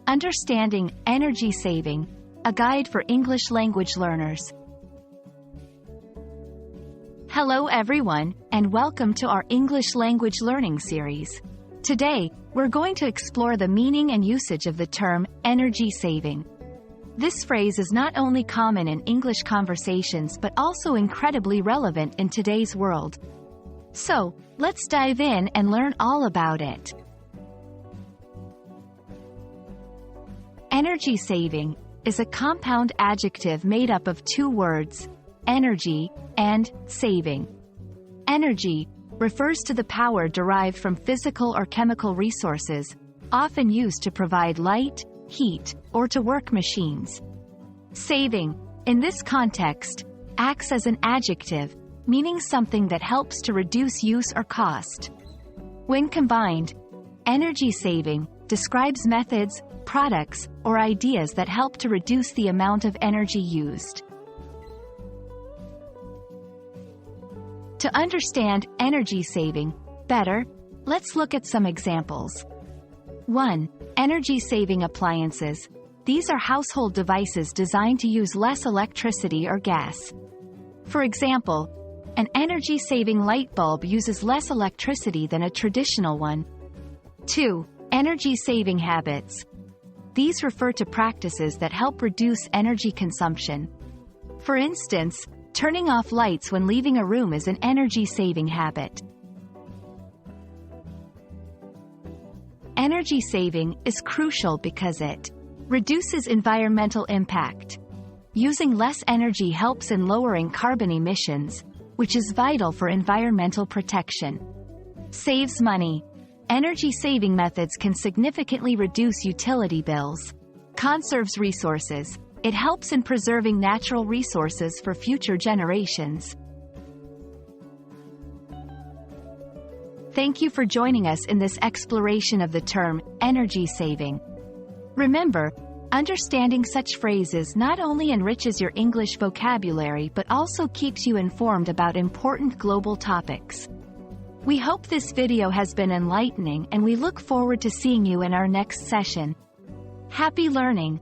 Understanding Energy Saving, a guide for English language learners. Hello everyone, and welcome to our English language learning series. Today, we're going to explore the meaning and usage of the term energy saving. This phrase is not only common in English conversations but also incredibly relevant in today's world. So, let's dive in and learn all about it. Energy saving is a compound adjective made up of two words, energy and saving. Energy refers to the power derived from physical or chemical resources, often used to provide light, heat, or to work machines. Saving, in this context, acts as an adjective, meaning something that helps to reduce use or cost. When combined, energy saving describes methods, products, or ideas that help to reduce the amount of energy used. To understand energy saving better, let's look at some examples. 1. Energy-saving appliances. These are household devices designed to use less electricity or gas. For example, an energy-saving light bulb uses less electricity than a traditional one. 2. Energy-saving habits. These refer to practices that help reduce energy consumption. For instance, turning off lights when leaving a room is an energy-saving habit. Energy saving is crucial because it reduces environmental impact. Using less energy helps in lowering carbon emissions, which is vital for environmental protection. Saves money. Energy-saving methods can significantly reduce utility bills. Conserves resources. It helps in preserving natural resources for future generations. Thank you for joining us in this exploration of the term energy saving. Remember, understanding such phrases not only enriches your English vocabulary but also keeps you informed about important global topics. We hope this video has been enlightening and we look forward to seeing you in our next session. Happy learning!